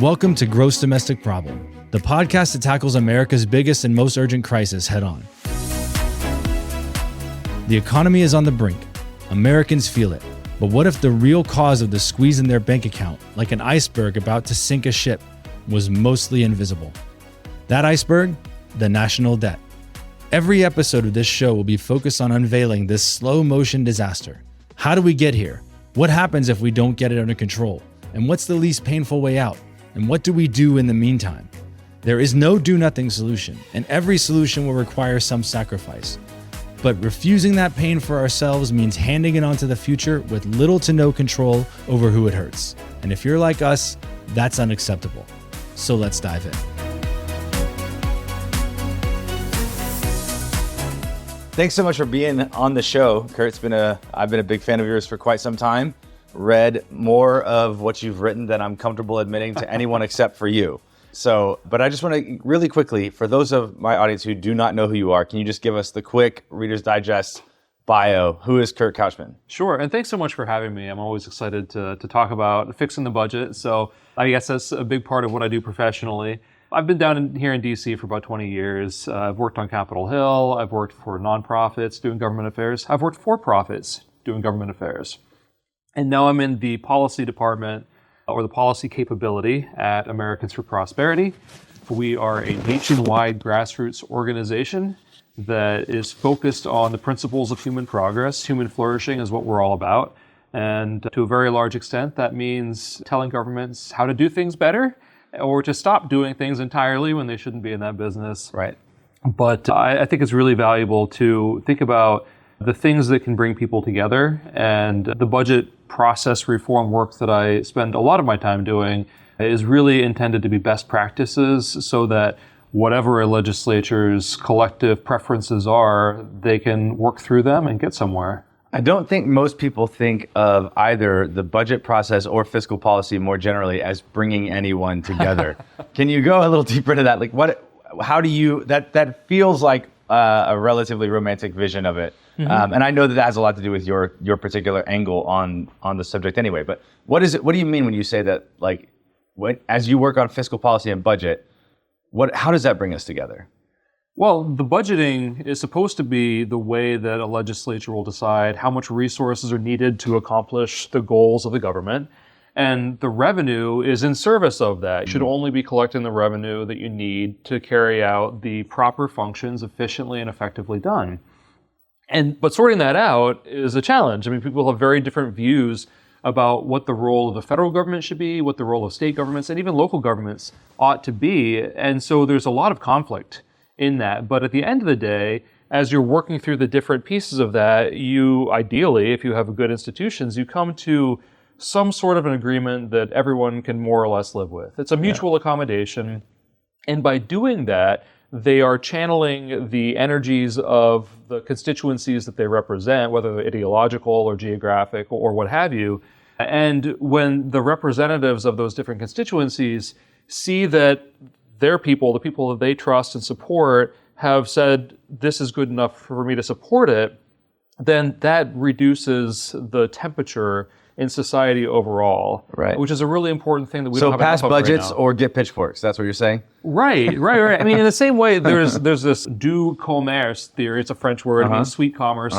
Welcome to Gross Domestic Problem, the podcast that tackles America's biggest and most urgent crisis head on. The economy is on the brink. Americans feel it. But what if the real cause of the squeeze in their bank account, like an iceberg about to sink a ship, was mostly invisible? That iceberg? The national debt. Every episode of this show will be focused on unveiling this slow motion disaster. How do we get here? What happens if we don't get it under control? And what's the least painful way out? And what do we do in the meantime? There is no do-nothing solution, and every solution will require some sacrifice. But refusing that pain for ourselves means handing it on to the future with little to no control over who it hurts. And if you're like us, that's unacceptable. So let's dive in. Thanks so much for being on the show, Kurt. I've been a big fan of yours for quite some time. Read more of what you've written than I'm comfortable admitting to anyone except for you. But I just want to really quickly, for those of my audience who do not know who you are, can you just give us the quick Reader's Digest bio? Who is Kurt Couchman? Sure, and thanks so much for having me. I'm always excited to talk about fixing the budget. So I guess that's a big part of what I do professionally. I've been down here in DC for about 20 years. I've worked on Capitol Hill. I've worked for nonprofits doing government affairs. I've worked for profits doing government affairs. And now I'm in the policy department or the policy capability at Americans for Prosperity. We are a nationwide grassroots organization that is focused on the principles of human progress. Human flourishing is what we're all about. And to a very large extent, that means telling governments how to do things better or to stop doing things entirely when they shouldn't be in that business. Right. But I think it's really valuable to think about the things that can bring people together, and the budget process reform work that I spend a lot of my time doing is really intended to be best practices so that whatever a legislature's collective preferences are, they can work through them and get somewhere. I don't think most people think of either the budget process or fiscal policy more generally as bringing anyone together. Can you go a little deeper into that? Like, how do you, that feels like a relatively romantic vision of it. Mm-hmm. And I know that has a lot to do with your particular angle on the subject anyway, but what do you mean when you say that, like, as you work on fiscal policy and budget, how does that bring us together? Well, the budgeting is supposed to be the way that a legislature will decide how much resources are needed to accomplish the goals of the government. And the revenue is in service of that. You should only be collecting the revenue that you need to carry out the proper functions efficiently and effectively done. But sorting that out is a challenge. I mean, people have very different views about what the role of the federal government should be, what the role of state governments and even local governments ought to be. And so there's a lot of conflict in that. But at the end of the day, as you're working through the different pieces of that, you ideally, if you have good institutions, you come to some sort of an agreement that everyone can more or less live with. It's a mutual accommodation. And by doing that, they are channeling the energies of the constituencies that they represent, whether they're ideological or geographic or what have you. And when the representatives of those different constituencies see that their people, the people that they trust and support, have said, this is good enough for me to support it, then that reduces the temperature in society overall, right? Which is a really important thing that we don't have enough of right now. So pass budgets or get pitchforks, that's what you're saying? Right. I mean, in the same way, there's this doux commerce theory, it's a French word, it means sweet commerce,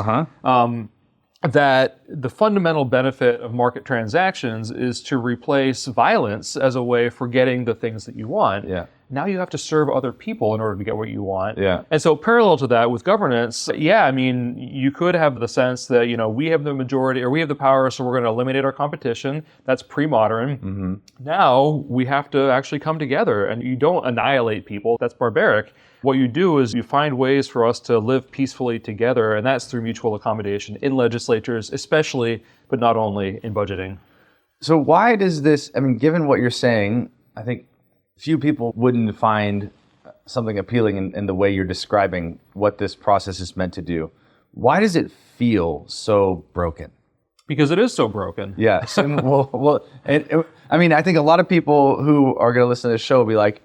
that the fundamental benefit of market transactions is to replace violence as a way for getting the things that you want. Yeah. Now you have to serve other people in order to get what you want. Yeah. And so parallel to that with governance, I mean, you could have the sense that, we have the majority or we have the power, so we're going to eliminate our competition. That's pre-modern. Mm-hmm. Now we have to actually come together, and you don't annihilate people. That's barbaric. What you do is you find ways for us to live peacefully together, and that's through mutual accommodation in legislatures, especially, but not only in budgeting. So why does this, I mean, given what you're saying, I think few people wouldn't find something appealing in the way you're describing what this process is meant to do. Why does it feel so broken? Because it is so broken. Yes. And I mean, I think a lot of people who are going to listen to this show will be like,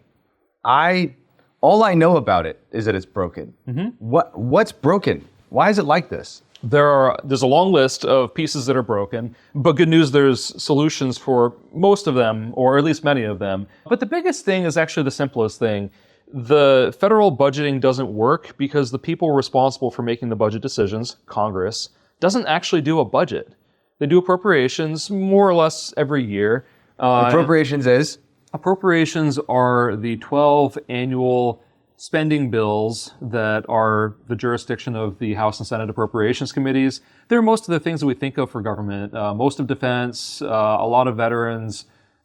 all I know about it is that it's broken. Mm-hmm. What's broken? Why is it like this? There's a long list of pieces that are broken, but good news, there's solutions for most of them, or at least many of them. But the biggest thing is actually the simplest thing. The federal budgeting doesn't work because the people responsible for making the budget decisions, Congress, doesn't actually do a budget. They do appropriations more or less every year. Appropriations is? Appropriations are the 12 annual spending bills that are the jurisdiction of the House and Senate Appropriations Committees. They're most of the things that we think of for government. Most of defense, a lot of veterans,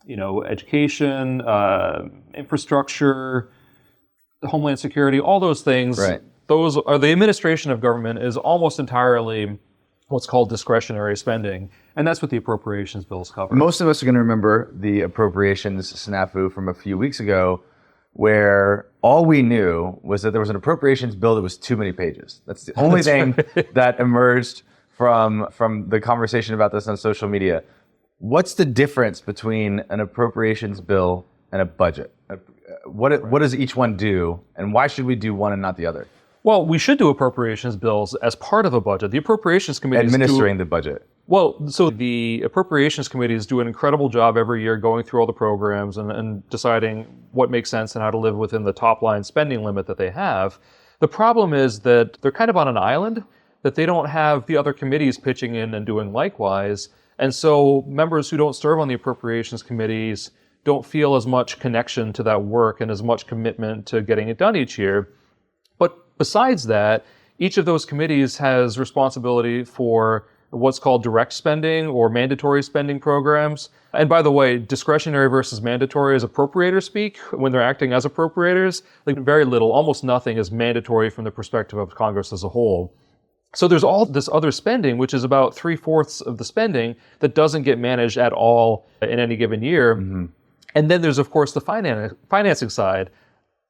education, infrastructure, Homeland Security, all those things. Right. Those are the administration of government is almost entirely what's called discretionary spending, and that's what the appropriations bills cover. Most of us are going to remember the appropriations snafu from a few weeks ago, where all we knew was that there was an appropriations bill that was too many pages. That's the only thing that emerged from the conversation about this on social media. What's the difference between an appropriations bill and a budget? What does each one do, and why should we do one and not the other? Well, we should do appropriations bills as part of a budget. The appropriations committees administering the budget. Well, so the appropriations committees do an incredible job every year going through all the programs and deciding what makes sense and how to live within the top line spending limit that they have. The problem is that they're kind of on an island, that they don't have the other committees pitching in and doing likewise. And so members who don't serve on the appropriations committees don't feel as much connection to that work and as much commitment to getting it done each year. But besides that, each of those committees has responsibility for what's called direct spending or mandatory spending programs. And by the way, discretionary versus mandatory is appropriator speak when they're acting as appropriators. Like very little, almost nothing is mandatory from the perspective of Congress as a whole. So there's all this other spending, which is about 3/4 of the spending that doesn't get managed at all in any given year. Mm-hmm. And then there's, of course, the financing side.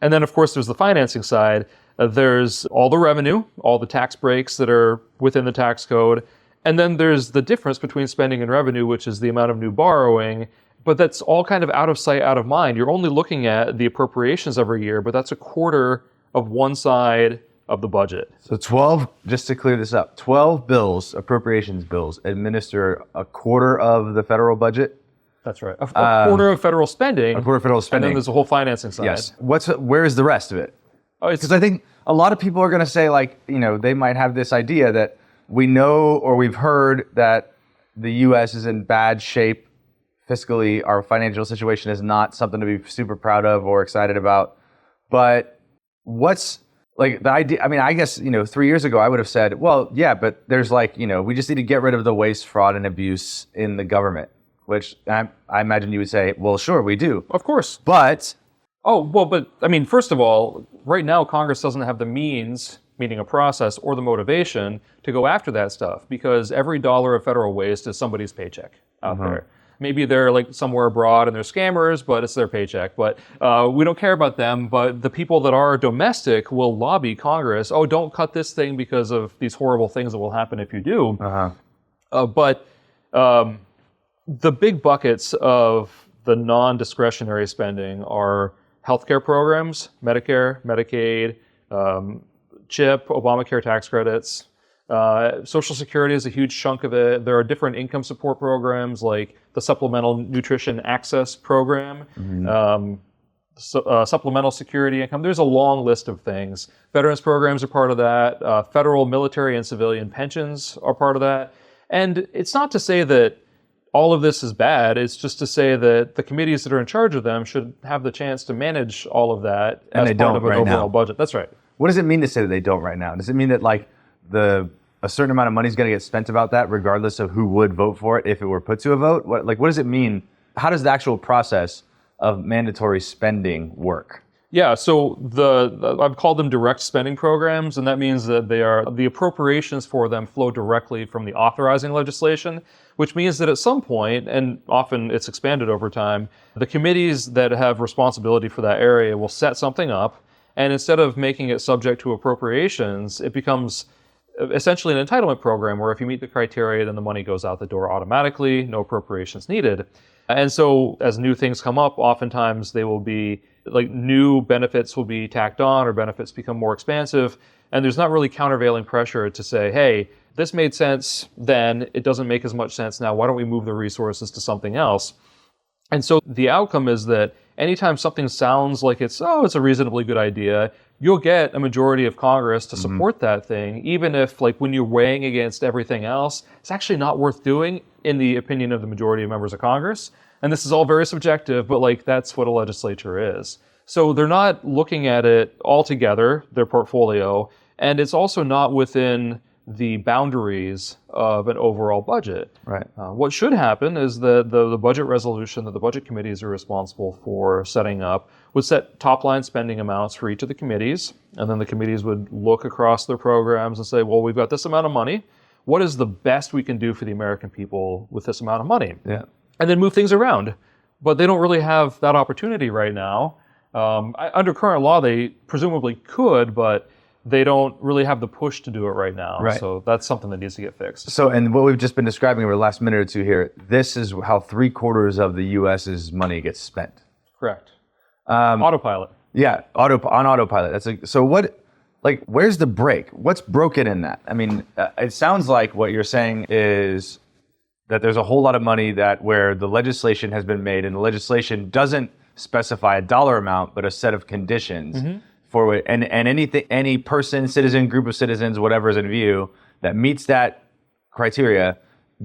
And then, of course, there's the financing side. There's all the revenue, all the tax breaks that are within the tax code. And then there's the difference between spending and revenue, which is the amount of new borrowing. But that's all kind of out of sight, out of mind. You're only looking at the appropriations every year, but that's a quarter of one side of the budget. So 12, just to clear this up, 12 bills, appropriations bills, administer a quarter of the federal budget? That's right. A quarter of federal spending. A quarter of federal spending. And then there's a whole financing side. Yes. Where is the rest of it? Because I think a lot of people are going to say, they might have this idea that we know or we've heard that the U.S. is in bad shape fiscally. Our financial situation is not something to be super proud of or excited about. But what's the idea? I mean, I guess, 3 years ago, I would have said, well, yeah, but there's we just need to get rid of the waste, fraud, and abuse in the government, which I imagine you would say, well, sure, we do. Of course. But... first of all, right now, Congress doesn't have the means, meaning a process, or the motivation to go after that stuff because every dollar of federal waste is somebody's paycheck out there. Maybe they're somewhere abroad and they're scammers, but it's their paycheck. But we don't care about them. But the people that are domestic will lobby Congress. Oh, don't cut this thing because of these horrible things that will happen if you do. The big buckets of the non-discretionary spending are healthcare programs, Medicare, Medicaid, CHIP, Obamacare tax credits. Social Security is a huge chunk of it. There are different income support programs like the Supplemental Nutrition Access Program, Supplemental Security Income. There's a long list of things. Veterans programs are part of that. Federal, military, and civilian pensions are part of that. And it's not to say that all of this is bad. It's just to say that the committees that are in charge of them should have the chance to manage all of that as part of an overall budget. That's right. What does it mean to say that they don't right now? Does it mean that a certain amount of money is going to get spent about that regardless of who would vote for it if it were put to a vote? What does it mean? How does the actual process of mandatory spending work? Yeah, so I've called them direct spending programs, and that means that the appropriations for them flow directly from the authorizing legislation, which means that at some point, and often it's expanded over time, the committees that have responsibility for that area will set something up, and instead of making it subject to appropriations, it becomes essentially an entitlement program where if you meet the criteria, then the money goes out the door automatically, no appropriations needed. And so as new things come up, oftentimes they will be new benefits will be tacked on or benefits become more expansive. And there's not really countervailing pressure to say, hey, this made sense then, it doesn't make as much sense now. Why don't we move the resources to something else? And so the outcome is that anytime something sounds like it's a reasonably good idea, you'll get a majority of Congress to support that thing, even if, like, when you're weighing against everything else, it's actually not worth doing in the opinion of the majority of members of Congress. And this is all very subjective, but like that's what a legislature is. So they're not looking at it all together, their portfolio, and it's also not within the boundaries of an overall budget. Right. What should happen is that the budget resolution that the budget committees are responsible for setting up would set top-line spending amounts for each of the committees, and then the committees would look across their programs and say, well, we've got this amount of money. What is the best we can do for the American people with this amount of money? Yeah. And then move things around. But they don't really have that opportunity right now. Under current law, they presumably could, but they don't really have the push to do it right now. Right. So that's something that needs to get fixed. So, and what we've just been describing over the last minute or two here, this is how 3/4 of the U.S.'s money gets spent. Correct. Autopilot. Yeah, on autopilot. So what, like, where's the break? What's broken in that? I mean, it sounds like what you're saying is that there's a whole lot of money where the legislation has been made, and the legislation doesn't specify a dollar amount, but a set of conditions for it. And any person, citizen, group of citizens, whatever is in view that meets that criteria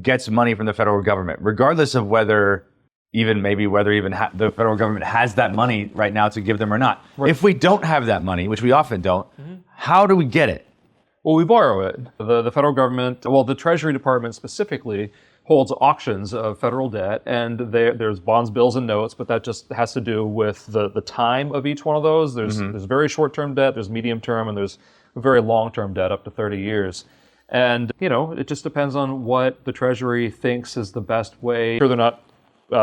gets money from the federal government, regardless of whether the federal government has that money right now to give them or not. Right. If we don't have that money, which we often don't, how do we get it? Well, we borrow it. The federal government, the Treasury Department specifically, holds auctions of federal debt, and there's bonds, bills, and notes, but that just has to do with the time of each one of those. There's very short-term debt, there's medium-term, and there's very long-term debt up to 30 years. And, it just depends on what the Treasury thinks is the best way. Sure, they're not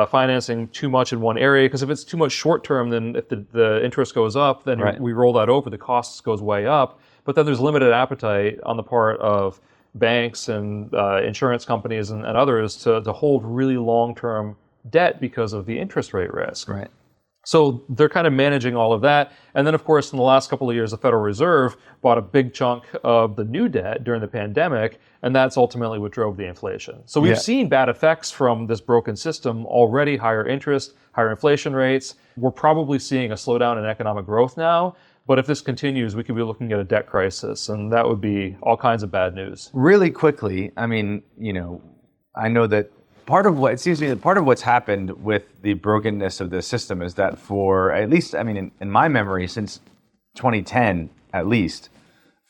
financing too much in one area, because if it's too much short-term, then if the interest goes up, then we roll that over, the costs goes way up. But then there's limited appetite on the part of banks and insurance companies and others to hold really long-term debt because of the interest rate risk. Right. So they're kind of managing all of that. And then, of course, in the last couple of years, the Federal Reserve bought a big chunk of the new debt during the pandemic, and that's ultimately what drove the inflation. So we've seen bad effects from this broken system already: higher interest, higher inflation rates. We're probably seeing a slowdown in economic growth now. But if this continues, we could be looking at a debt crisis, and that would be all kinds of bad news. Really quickly, I mean, I know that part of what's happened with the brokenness of the system is that for at least, in my memory, since 2010 at least,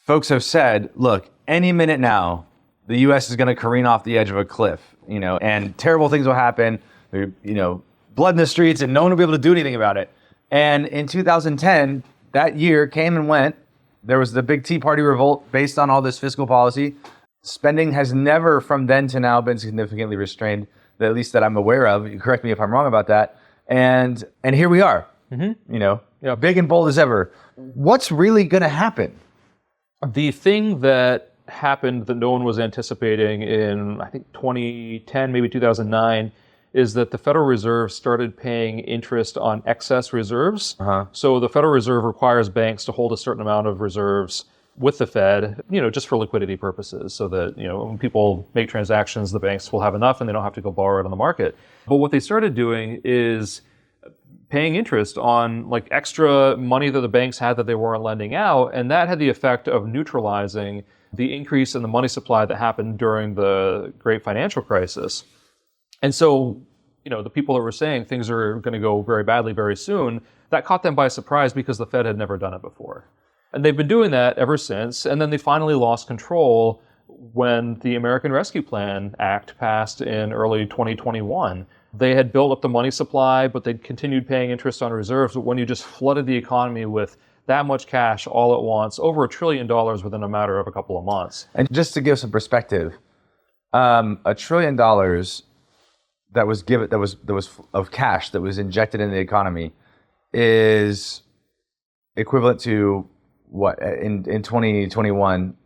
folks have said, look, any minute now, the U.S. is going to careen off the edge of a cliff, and terrible things will happen, blood in the streets, and no one will be able to do anything about it. And in 2010, that year came and went. There was the big Tea Party revolt based on all this fiscal policy. Spending has never from then to now been significantly restrained, at least that I'm aware of. You correct me if I'm wrong about that. And here we are, big and bold as ever. What's really going to happen? The thing that happened that no one was anticipating in, I think, 2010, maybe 2009, is that the Federal Reserve started paying interest on excess reserves. So the Federal Reserve requires banks to hold a certain amount of reserves with the Fed, just for liquidity purposes, so that, when people make transactions, the banks will have enough and they don't have to go borrow it on the market. But what they started doing is paying interest on like extra money that the banks had that they weren't lending out, and that had the effect of neutralizing the increase in the money supply that happened during the Great Financial Crisis. And so, the people that were saying things are going to go very badly very soon, that caught them by surprise because the Fed had never done it before. And they've been doing that ever since. And then they finally lost control when the American Rescue Plan Act passed in early 2021. They had built up the money supply, but they'd continued paying interest on reserves. But when you just flooded the economy with that much cash all at once, over $1 trillion within a matter of a couple of months. And just to give some perspective, $1 trillion that was of cash that was injected in the economy is equivalent to what in 2021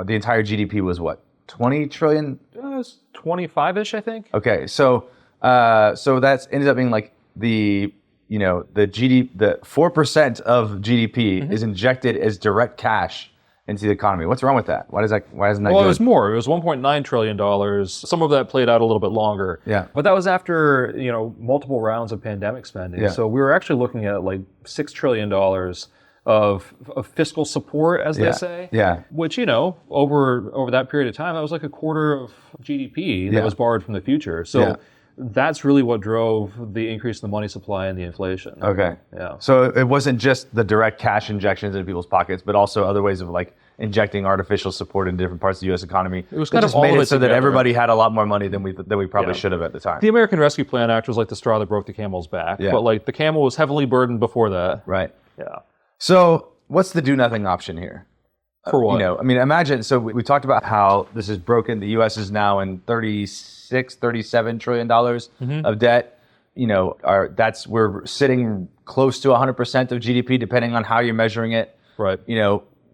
the entire GDP was what, 20 trillion? It was 25-ish, I think. Okay, so that's ended up being like the 4% of GDP is injected as direct cash into the economy. What's wrong with that? Why isn't that Well, good? it was more. It was $1.9 trillion. Some of that played out a little bit longer. Yeah. But that was after, multiple rounds of pandemic spending. Yeah. So we were actually looking at like $6 trillion of fiscal support, as they say. Yeah. Which, over that period of time, that was like a quarter of GDP that was borrowed from the future. So that's really what drove the increase in the money supply and the inflation. Okay. Yeah. So it wasn't just the direct cash injections into people's pockets, but also other ways of like injecting artificial support into different parts of the U.S. economy. It was kind of just all made of it it so that together. everybody had a lot more money than we probably should have at the time. The American Rescue Plan Act was like the straw that broke the camel's back. Yeah. But like the camel was heavily burdened before that. Right. Yeah. So what's the do nothing option here? For what? Imagine, so we talked about how this is broken. The U.S. is now in $37 trillion of debt. We're sitting close to 100% of GDP, depending on how you're measuring it. Right.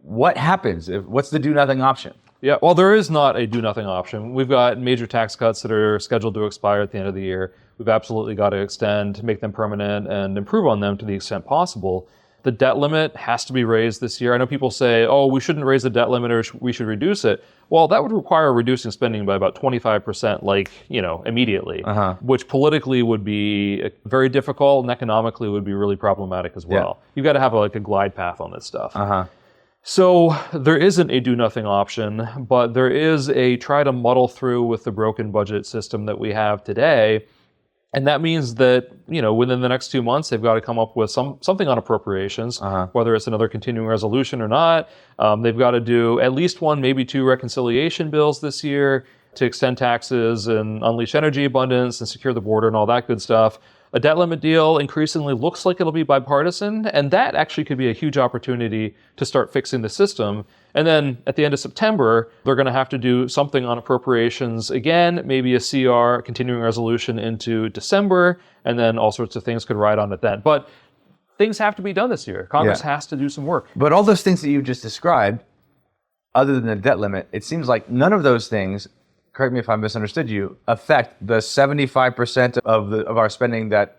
What happens? What's the do nothing option? Yeah, well, there is not a do nothing option. We've got major tax cuts that are scheduled to expire at the end of the year. We've absolutely got to extend, make them permanent, and improve on them to the extent possible. The debt limit has to be raised this year. I know people say, oh, we shouldn't raise the debt limit or we should reduce it. Well, that would require reducing spending by about 25%, immediately, which politically would be very difficult and economically would be really problematic as well. Yeah. You've got to have a glide path on this stuff. So there isn't a do nothing option, but there is a try to muddle through with the broken budget system that we have today. And that means that, within the next 2 months, they've got to come up with something on appropriations, whether it's another continuing resolution or not. They've got to do at least one, maybe two reconciliation bills this year to extend taxes and unleash energy abundance and secure the border and all that good stuff. A debt limit deal increasingly looks like it'll be bipartisan, and that actually could be a huge opportunity to start fixing the system. And then at the end of September, they're going to have to do something on appropriations again, maybe a CR, continuing resolution into December, and then all sorts of things could ride on it then. But things have to be done this year. Congress has to do some work. But all those things that you just described, other than the debt limit, it seems like none of those things, correct me if I misunderstood you, affect the 75% of our spending that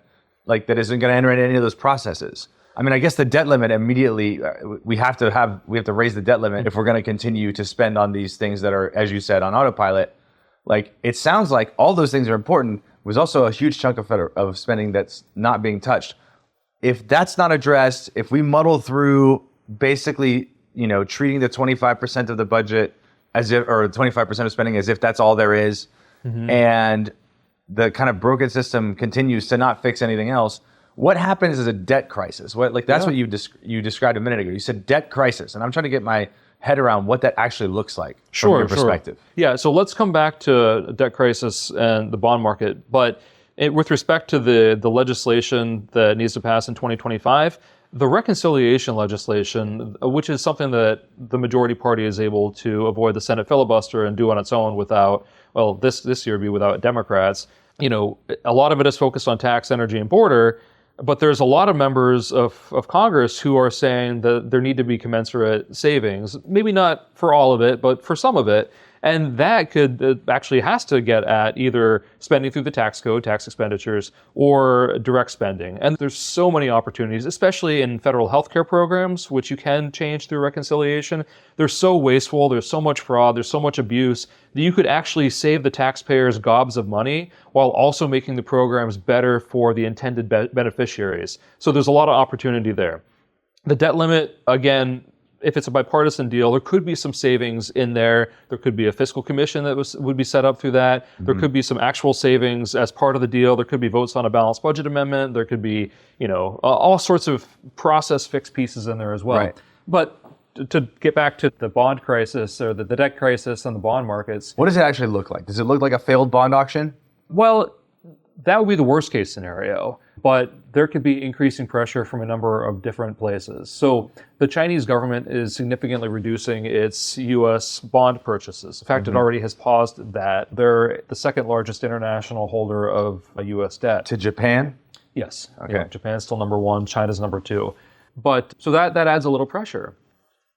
isn't going to enter into any of those processes. I mean, I guess the debt limit immediately, we have to raise the debt limit if we're going to continue to spend on these things that are, as you said, on autopilot. It sounds like all those things are important. There's also a huge chunk of spending that's not being touched. If that's not addressed, if we muddle through basically, treating the 25% of the budget or 25% of spending as if that's all there is, and the kind of broken system continues to not fix anything else, what happens is a debt crisis. What you described a minute ago. You said debt crisis, and I'm trying to get my head around what that actually looks like from your perspective. Yeah, so let's come back to debt crisis and the bond market. But with respect to the legislation that needs to pass in 2025, the reconciliation legislation, which is something that the majority party is able to avoid the Senate filibuster and do on its own without, this year be without Democrats. A lot of it is focused on tax, energy, and border. But there's a lot of members of Congress who are saying that there need to be commensurate savings, maybe not for all of it, but for some of it. And that actually has to get at either spending through the tax code, tax expenditures, or direct spending. And there's so many opportunities, especially in federal healthcare programs, which you can change through reconciliation. They're so wasteful, there's so much fraud, there's so much abuse, that you could actually save the taxpayers gobs of money while also making the programs better for the intended beneficiaries. So there's a lot of opportunity there. The debt limit, again, if it's a bipartisan deal, there could be some savings in there. There could be a fiscal commission that would be set up through that. There could be some actual savings as part of the deal. There could be votes on a balanced budget amendment. There could be, all sorts of process fixed pieces in there as well. Right. But to get back to the bond crisis or the debt crisis and the bond markets. What does it actually look like? Does it look like a failed bond auction? Well, that would be the worst case scenario, but there could be increasing pressure from a number of different places. So the Chinese government is significantly reducing its U.S. bond purchases. In fact, it already has paused that. They're the second largest international holder of U.S. debt. To Japan? Yes. Okay. Yeah, Japan's still number one, China's number two. But so that adds a little pressure.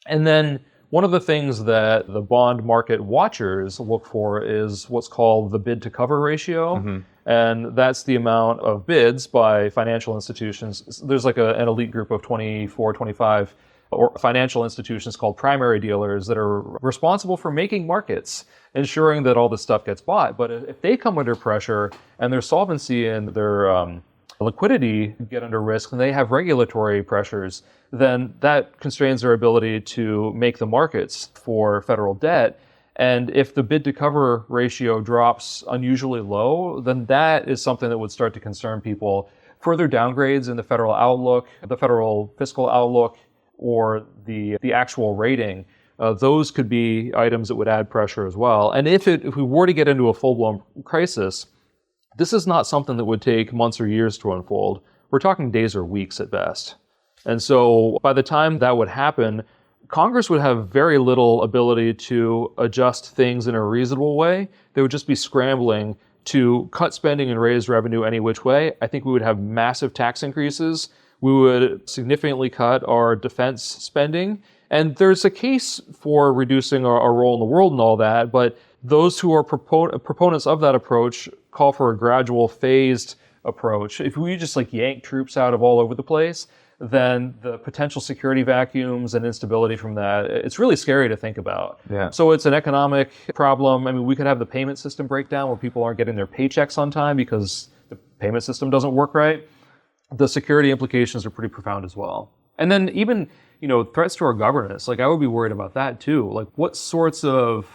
And then one of the things that the bond market watchers look for is what's called the bid to cover ratio. And that's the amount of bids by financial institutions. There's like an elite group of 24, 25 or financial institutions called primary dealers that are responsible for making markets, ensuring that all this stuff gets bought. But if they come under pressure and their solvency and their liquidity get under risk and they have regulatory pressures, then that constrains their ability to make the markets for federal debt. And if the bid to cover ratio drops unusually low, then that is something that would start to concern people. Further downgrades in the federal outlook, the federal fiscal outlook, or the actual rating, those could be items that would add pressure as well. And if we were to get into a full-blown crisis, this is not something that would take months or years to unfold. We're talking days or weeks at best. And so by the time that would happen, Congress would have very little ability to adjust things in a reasonable way. They would just be scrambling to cut spending and raise revenue any which way. I think we would have massive tax increases. We would significantly cut our defense spending. And there's a case for reducing our role in the world and all that, but those who are proponents of that approach call for a gradual, phased approach. If we just yank troops out of all over the place, then the potential security vacuums and instability from that, it's really scary to think about. Yeah. So it's an economic problem. I mean, we could have the payment system breakdown where people aren't getting their paychecks on time because the payment system doesn't work right. The security implications are pretty profound as well. And then even, threats to our governance, I would be worried about that too. What sorts of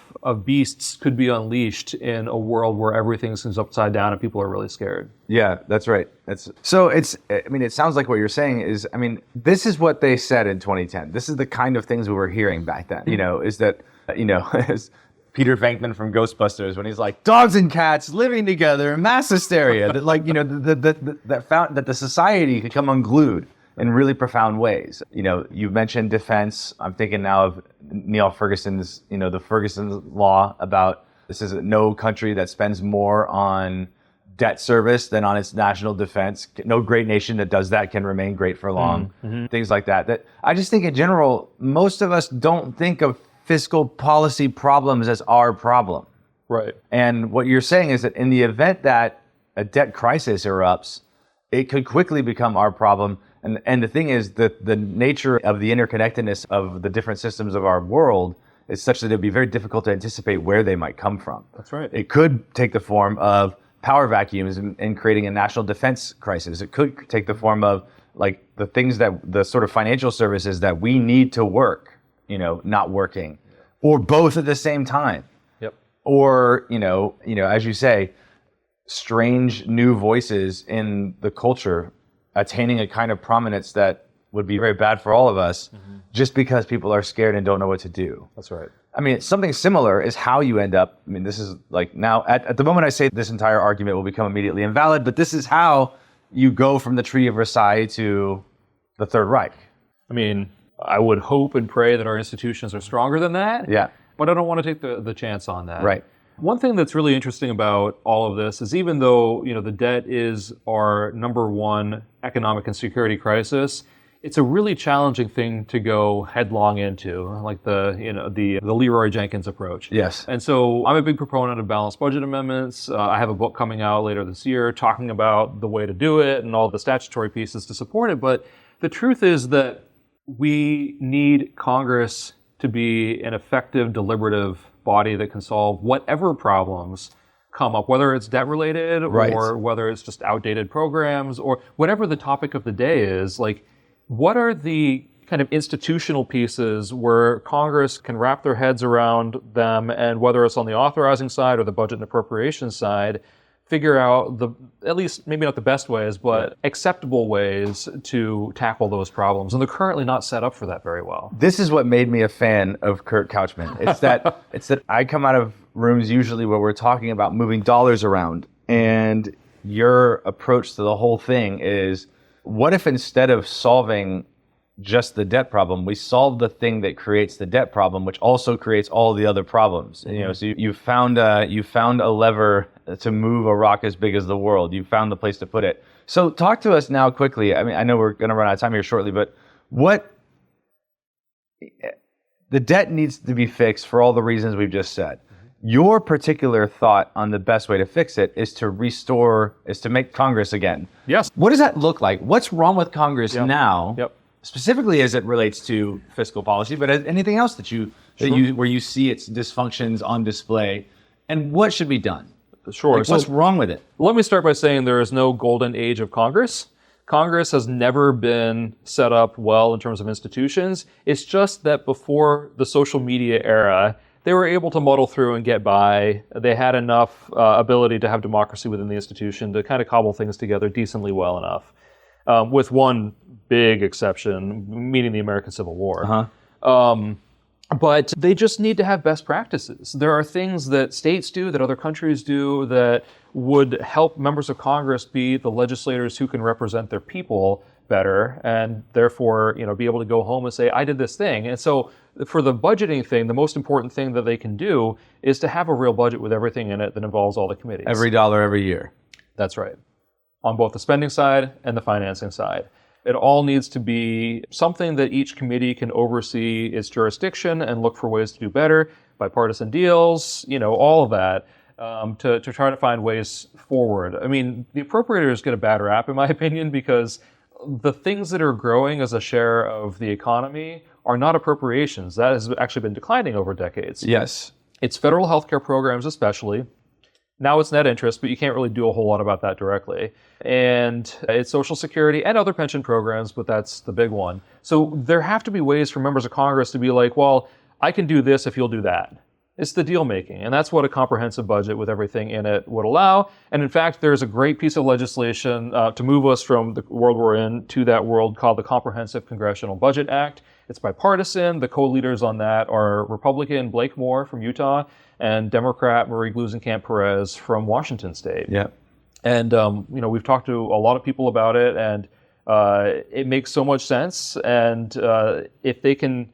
beasts could be unleashed in a world where everything seems upside down and people are really scared? Yeah, that's right. It sounds like what you're saying is, this is what they said in 2010. This is the kind of things we were hearing back then, is that, as Peter Venkman from Ghostbusters, when he's like, dogs and cats living together in mass hysteria, that the society could come unglued in really profound ways. You mentioned defense. I'm thinking now of Neil Ferguson's, the Ferguson law about this is no country that spends more on debt service than on its national defense. No great nation that does that can remain great for long. Mm-hmm. Things like that. That I just think in general, most of us don't think of fiscal policy problems as our problem. Right. And what you're saying is that in the event that a debt crisis erupts, it could quickly become our problem. And the thing is that the nature of the interconnectedness of the different systems of our world is such that it'd be very difficult to anticipate where they might come from. That's right. It could take the form of power vacuums and creating a national defense crisis. It could take the form of the things the sort of financial services that we need to work, not working, or both at the same time. Yep. Or, as you say, strange new voices in the culture attaining a kind of prominence that would be very bad for all of us, just because people are scared and don't know what to do. That's right. Something similar is how you end up, this is now, at the moment I say this entire argument will become immediately invalid, but this is how you go from the Treaty of Versailles to the Third Reich. I would hope and pray that our institutions are stronger than that. Yeah. But I don't want to take the chance on that. Right. One thing that's really interesting about all of this is even though, the debt is our number one economic and security crisis, it's a really challenging thing to go headlong into, like the Leroy Jenkins approach. Yes. And so I'm a big proponent of balanced budget amendments. I have a book coming out later this year talking about the way to do it and all the statutory pieces to support it. But the truth is that we need Congress to be an effective, deliberative body that can solve whatever problems come up, whether it's debt related right. or whether it's just outdated programs or whatever the topic of the day is. What are the kind of institutional pieces where Congress can wrap their heads around them, and whether it's on the authorizing side or the budget and appropriations side, figure out at least maybe not the best ways, but acceptable ways to tackle those problems. And they're currently not set up for that very well. This is what made me a fan of Kurt Couchman. It's that I come out of rooms usually where we're talking about moving dollars around, and your approach to the whole thing is, what if instead of solving just the debt problem, we solve the thing that creates the debt problem, which also creates all the other problems. Mm-hmm. So you found a lever to move a rock as big as the world. You found the place to put it. So talk to us now quickly. I know we're going to run out of time here shortly, but the debt needs to be fixed for all the reasons we've just said. Your particular thought on the best way to fix it is to make Congress again. Yes. What does that look like? What's wrong with Congress now? Yep. specifically as it relates to fiscal policy, but anything else where you see its dysfunctions on display, and what should be done? Sure. What's wrong with it? Let me start by saying there is no golden age of Congress. Congress has never been set up well in terms of institutions. It's just that before the social media era, they were able to muddle through and get by. They had enough ability to have democracy within the institution to kind of cobble things together decently well enough, with one big exception, meaning the American Civil War. But they just need to have best practices. There are things that states do, that other countries do, that would help members of Congress be the legislators who can represent their people better, and therefore, be able to go home and say, I did this thing. And so for the budgeting thing, the most important thing that they can do is to have a real budget with everything in it that involves all the committees. Every dollar, every year. That's right. On both the spending side and the financing side. It all needs to be something that each committee can oversee its jurisdiction and look for ways to do better, bipartisan deals, all of that, to try to find ways forward. I mean, the appropriators get a bad rap, in my opinion, because the things that are growing as a share of the economy are not appropriations. That has actually been declining over decades. Yes. It's federal healthcare programs especially. Now it's net interest, but you can't really do a whole lot about that directly. And it's Social Security and other pension programs, but that's the big one. So there have to be ways for members of Congress to be like, well, I can do this if you'll do that. It's the deal making. And that's what a comprehensive budget with everything in it would allow. And in fact, there's a great piece of legislation to move us from the world we're in to that world called the Comprehensive Congressional Budget Act. It's bipartisan. The co-leaders on that are Republican Blake Moore from Utah and Democrat Marie Gluesenkamp-Perez from Washington State. Yeah. And, we've talked to a lot of people about it, and it makes so much sense. And if they can,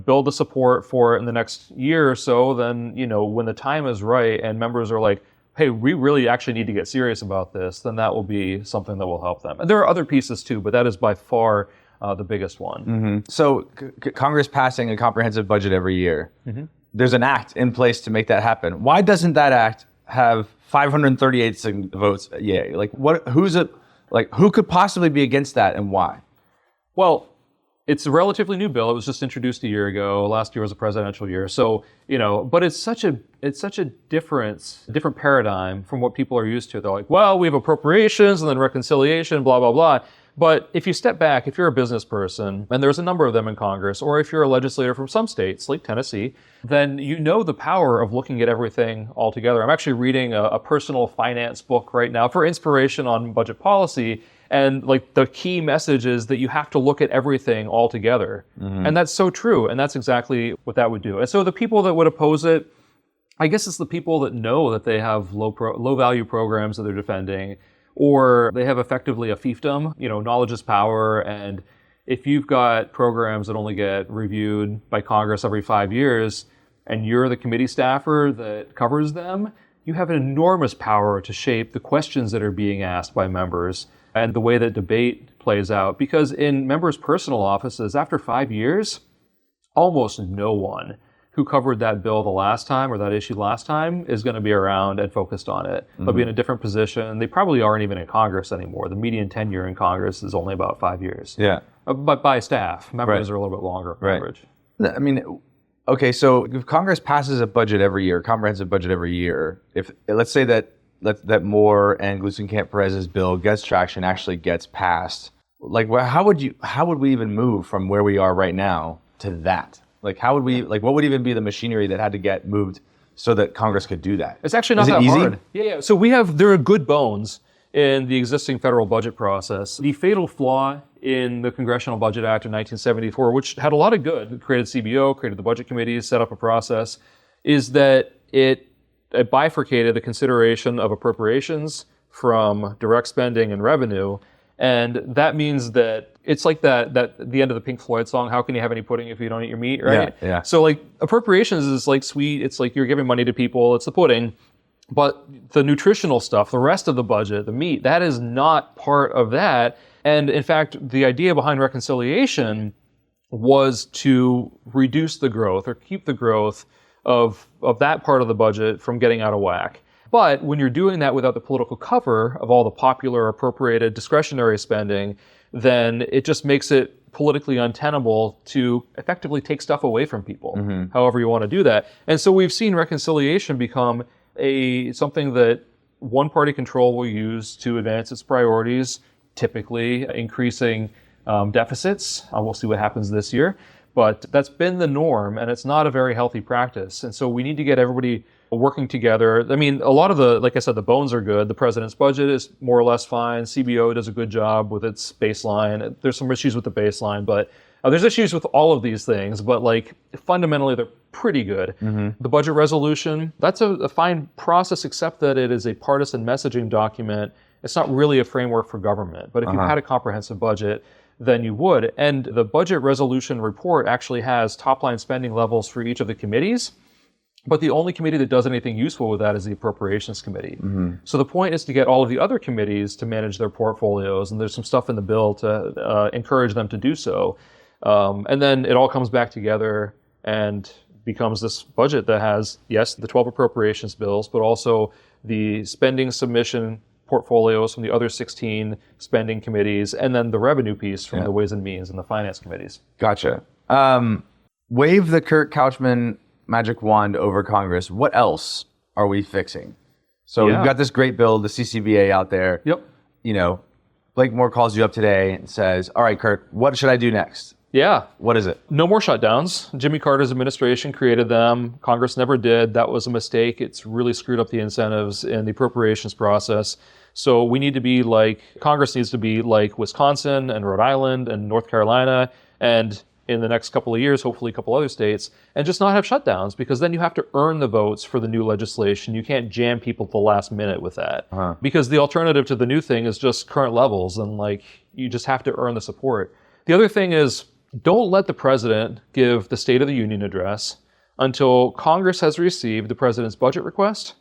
build the support for it in the next year or so, then, when the time is right and members are like, hey, we really actually need to get serious about this, then that will be something that will help them. And there are other pieces too, but that is by far the biggest one. Mm-hmm. So Congress passing a comprehensive budget every year. Mm-hmm. There's an act in place to make that happen. Why doesn't that act have 538 votes? Yay! Who could possibly be against that, and why? Well, it's a relatively new bill. It was just introduced a year ago. Last year was a presidential year, so but it's such a different paradigm from what people are used to. They're like, well, we have appropriations and then reconciliation, blah blah blah. But if you step back, if you're a business person, and there's a number of them in Congress, or if you're a legislator from some states, like Tennessee, then you know the power of looking at everything all together. I'm actually reading a personal finance book right now for inspiration on budget policy, and the key message is that you have to look at everything all together. Mm-hmm. And that's so true, and that's exactly what that would do. And so the people that would oppose it, I guess it's the people that know that they have low value programs that they're defending, or they have effectively a fiefdom. Knowledge is power, and if you've got programs that only get reviewed by Congress every 5 years, and you're the committee staffer that covers them, you have an enormous power to shape the questions that are being asked by members and the way that debate plays out. Because in members' personal offices, after 5 years, almost no one who covered that bill the last time or that issue last time is going to be around and focused on it. Mm-hmm. They'll be in a different position. They probably aren't even in Congress anymore. The median tenure in Congress is only about 5 years. Yeah. But by staff, members are a little bit longer on average. I mean, okay, so if Congress passes a budget every year, comprehensive budget every year, if let's say that Moore and Gluesenkamp-Perez's bill gets traction, actually gets passed, how would we even move from where we are right now to that? How would we, what would even be the machinery that had to get moved so that Congress could do that? It's actually not that hard. Yeah. So there are good bones in the existing federal budget process. The fatal flaw in the Congressional Budget Act of 1974, which had a lot of good, created CBO, created the budget committees, set up a process, is that it bifurcated the consideration of appropriations from direct spending and revenue. And that means that it's like that the end of the Pink Floyd song, how can you have any pudding if you don't eat your meat, right? Yeah. So appropriations is sweet. It's you're giving money to people, it's the pudding. But the nutritional stuff, the rest of the budget, the meat, that is not part of that. And in fact, the idea behind reconciliation was to reduce the growth or keep the growth of that part of the budget from getting out of whack But when you're doing that without the political cover of all the popular appropriated discretionary spending, then it just makes it politically untenable to effectively take stuff away from people, however you want to do that. And so we've seen reconciliation become something that one-party control will use to advance its priorities, typically increasing deficits. We'll see what happens this year. But that's been the norm, and it's not a very healthy practice. And so we need to get everybody working together. I mean, a lot of like I said, the bones are good. The president's budget is more or less fine. CBO does a good job with its baseline. There's some issues with the baseline, but there's issues with all of these things. But like fundamentally, they're pretty good. The budget resolution, that's a fine process, except that it is a partisan messaging document. It's not really a framework for government. But if you had a comprehensive budget, then you would. And the budget resolution report actually has top-line spending levels for each of the committees. But the only committee that does anything useful with that is the Appropriations Committee. So the point is to get all of the other committees to manage their portfolios, and there's some stuff in the bill to encourage them to do so. And then it all comes back together and becomes this budget that has, yes, the 12 appropriations bills, but also the spending submission portfolios from the other 16 spending committees, and then the revenue piece from the Ways and Means and the finance committees. Gotcha. Wave the Kurt Couchman magic wand over Congress. What else are we fixing? So we've got this great bill, the CCBA out there. Yep. You know, Blake Moore calls you up today and says, all right, Kurt, what should I do next? Yeah. What is it? No more shutdowns. Jimmy Carter's administration created them. Congress never did. That was a mistake. It's really screwed up the incentives in the appropriations process. So we need to be like, Congress needs to be like Wisconsin and Rhode Island and North Carolina, and in the next couple of years, hopefully a couple other states, and just not have shutdowns, because then you have to earn the votes for the new legislation. You can't jam people at the last minute with that. Because the alternative to the new thing is just current levels, and like you just have to earn the support. The other thing is, don't let the president give the State of the Union address until Congress has received the president's budget request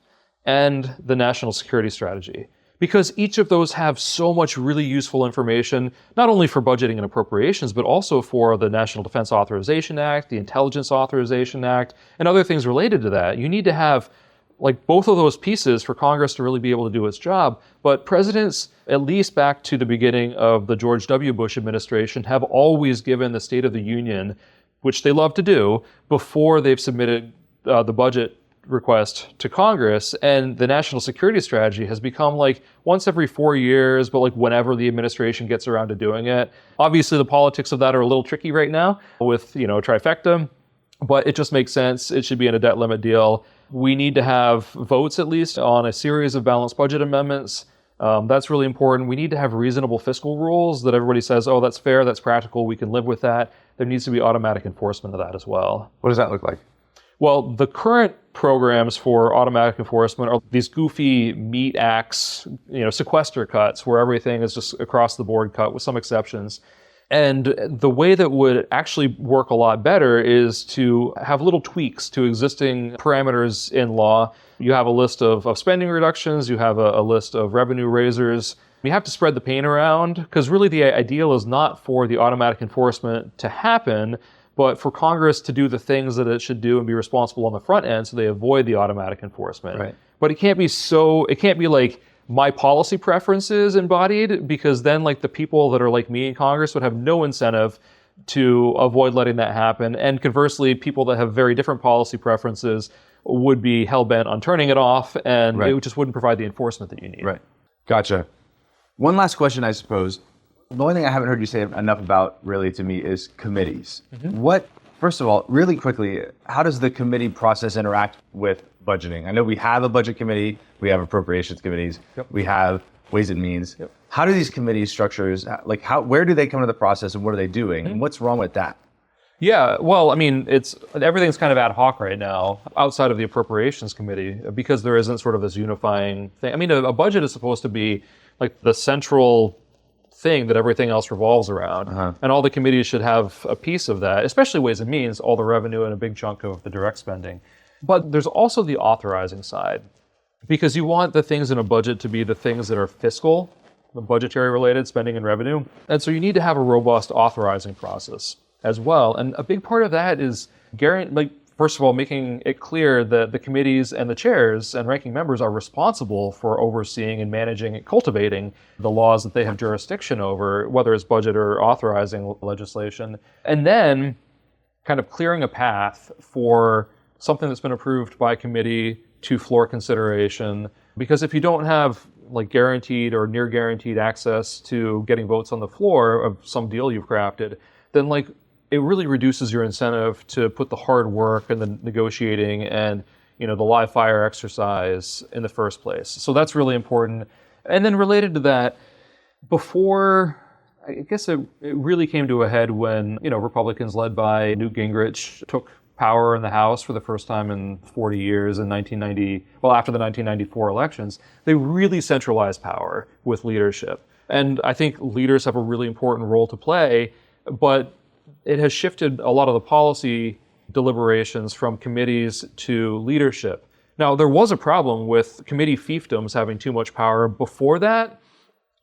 and the national security strategy. Because each of those have so much really useful information, not only for budgeting and appropriations, but also for the National Defense Authorization Act, the Intelligence Authorization Act, and other things related to that. You need to have like both of those pieces for Congress to really be able to do its job. But presidents, at least back to the beginning of the George W. Bush administration, have always given the State of the Union, which they love to do, before they've submitted the budget request to Congress. And the national security strategy has become like once every 4 years, but like whenever the administration gets around to doing it. Obviously, the politics of that are a little tricky right now with, trifecta, but it just makes sense. It should be in a debt limit deal. We need to have votes at least on a series of balanced budget amendments. That's really important. We need to have reasonable fiscal rules that everybody says, oh, that's fair, that's practical, we can live with that. There needs to be automatic enforcement of that as well. What does that look like? Well, the current programs for automatic enforcement are these goofy meat acts, sequester cuts, where everything is just across the board cut with some exceptions. And the way that would actually work a lot better is to have little tweaks to existing parameters in law. You have a list of spending reductions, you have a list of revenue raisers. You have to spread the pain around, because really the ideal is not for the automatic enforcement to happen, but for Congress to do the things that it should do and be responsible on the front end so they avoid the automatic enforcement. Right. But it can't be like my policy preferences embodied, because then like the people that are like me in Congress would have no incentive to avoid letting that happen. And conversely, people that have very different policy preferences would be hell-bent on turning it off, and it just wouldn't provide the enforcement that you need. Right. Gotcha. One last question, I suppose. The only thing I haven't heard you say enough about, really, to me, is committees. First of all, really quickly, how does the committee process interact with budgeting? I know we have a budget committee, we have appropriations committees, we have Ways and Means. How do these committee structures, where do they come to the process, and what are they doing, and what's wrong with that? Yeah, well, I mean, everything's kind of ad hoc right now outside of the Appropriations Committee, because there isn't sort of this unifying thing. I mean, a budget is supposed to be like the central thing that everything else revolves around. And all the committees should have a piece of that, especially Ways and Means, all the revenue and a big chunk of the direct spending. But there's also the authorizing side, because you want the things in a budget to be the things that are fiscal, the budgetary related spending and revenue. And so you need to have a robust authorizing process as well. And a big part of that is first of all, making it clear that the committees and the chairs and ranking members are responsible for overseeing and managing and cultivating the laws that they have jurisdiction over, whether it's budget or authorizing legislation. And then kind of clearing a path for something that's been approved by committee to floor consideration. Because if you don't have like guaranteed or near guaranteed access to getting votes on the floor of some deal you've crafted, then like it really reduces your incentive to put the hard work and the negotiating and, you know, the live fire exercise in the first place. So that's really important. And then related to that, before, I guess it really came to a head when, you know, Republicans led by Newt Gingrich took power in the House for the first time in 40 years in after the 1994 elections. They really centralized power with leadership. And I think leaders have a really important role to play, but it has shifted a lot of the policy deliberations from committees to leadership. Now, there was a problem with committee fiefdoms having too much power before that,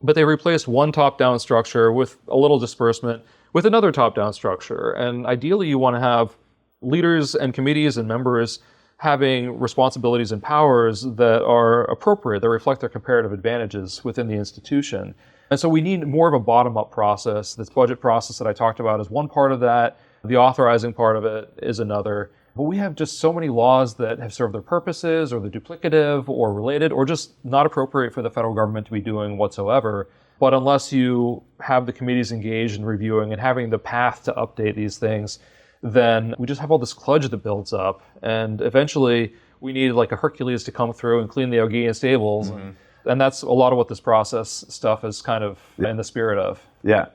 but they replaced one top-down structure with a little disbursement with another top-down structure. And ideally, you want to have leaders and committees and members having responsibilities and powers that are appropriate, that reflect their comparative advantages within the institution. And so we need more of a bottom-up process. This budget process that I talked about is one part of that. The authorizing part of it is another. But we have just so many laws that have served their purposes, or they're duplicative, or related, or just not appropriate for the federal government to be doing whatsoever. But unless you have the committees engaged in reviewing and having the path to update these things, then we just have all this kludge that builds up. And eventually, we need like a Hercules to come through and clean the Augean stables. Mm-hmm. And that's a lot of what this process stuff is kind of in the spirit of. Yeah.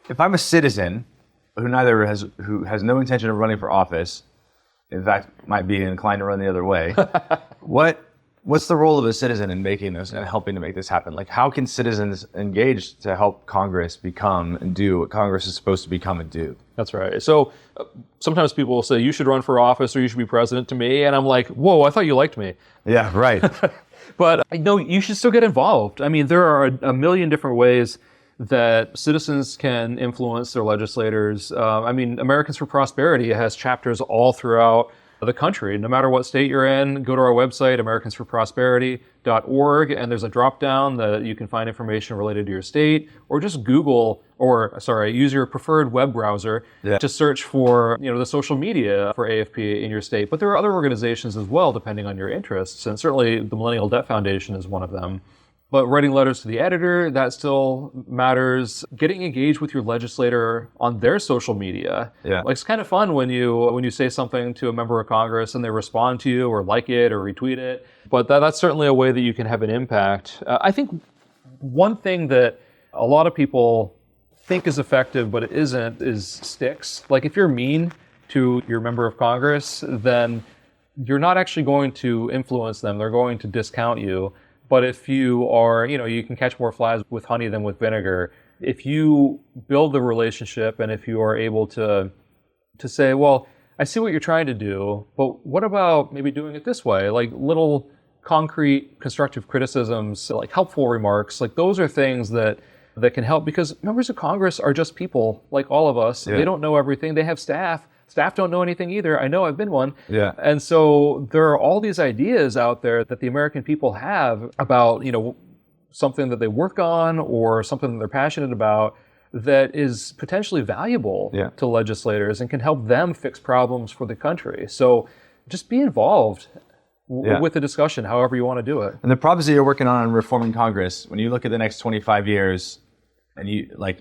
If I'm a citizen who has no intention of running for office, in fact, might be inclined to run the other way, what's the role of a citizen in making this and helping to make this happen? Like, how can citizens engage to help Congress become and do what Congress is supposed to become and do? That's right. So sometimes people will say, you should run for office or you should be president to me. And I'm like, whoa, I thought you liked me. Yeah, right. But no, you should still get involved. I mean, there are a million different ways that citizens can influence their legislators. I mean, Americans for Prosperity has chapters all throughout the country. No matter what state you're in, go to our website, americansforprosperity.org, and there's a drop-down that you can find information related to your state, or just use your preferred web browser to search for, you know, the social media for AFP in your state. But there are other organizations as well, depending on your interests, and certainly the Millennial Debt Foundation is one of them. But writing letters to the editor, that still matters. Getting engaged with your legislator on their social media. Yeah. Like, it's kind of fun when you say something to a member of Congress and they respond to you or like it or retweet it. But that's certainly a way that you can have an impact. I think one thing that a lot of people think is effective, but it isn't, is sticks. Like, if you're mean to your member of Congress, then you're not actually going to influence them. They're going to discount you. But if you are, you know, you can catch more flies with honey than with vinegar. If you build the relationship and if you are able to say, well, I see what you're trying to do, but what about maybe doing it this way? Like little concrete constructive criticisms, like helpful remarks, like those are things that can help, because members of Congress are just people like all of us. Yeah. They don't know everything. They have staff. Staff don't know anything either. I know, I've been one. Yeah. And so there are all these ideas out there that the American people have about, you know, something that they work on or something that they're passionate about that is potentially valuable to legislators and can help them fix problems for the country. So just be involved with the discussion, however you want to do it. And the problems that you're working on reforming Congress, when you look at the next 25 years, and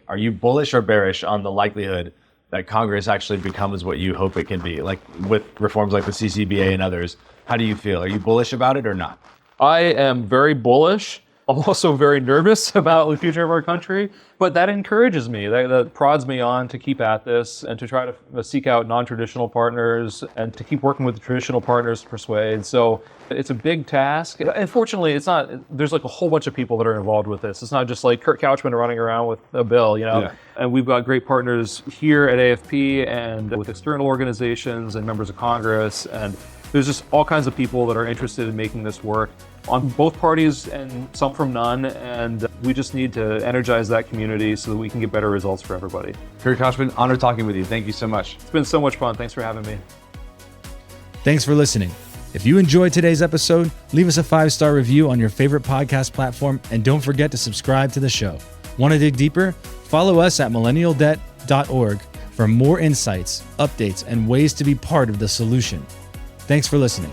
are you bullish or bearish on the likelihood that Congress actually becomes what you hope it can be, like with reforms like the CCBA and others? How do you feel? Are you bullish about it or not? I am very bullish. I'm also very nervous about the future of our country, but that encourages me. That prods me on to keep at this and to try to seek out non-traditional partners and to keep working with the traditional partners to persuade. So it's a big task. Unfortunately, it's not. There's like a whole bunch of people that are involved with this. It's not just like Kurt Couchman running around with a bill, you know. Yeah. And we've got great partners here at AFP and with external organizations and members of Congress, and there's just all kinds of people that are interested in making this work on both parties and some from none, and we just need to energize that community so that we can get better results for everybody. Kurt Couchman, honor talking with you. Thank you so much. It's been so much fun. Thanks for having me. Thanks for listening. If you enjoyed today's episode, leave us a 5-star review on your favorite podcast platform, and don't forget to subscribe to the show. Want to dig deeper? Follow us at millennialdebt.org for more insights, updates, and ways to be part of the solution. Thanks for listening.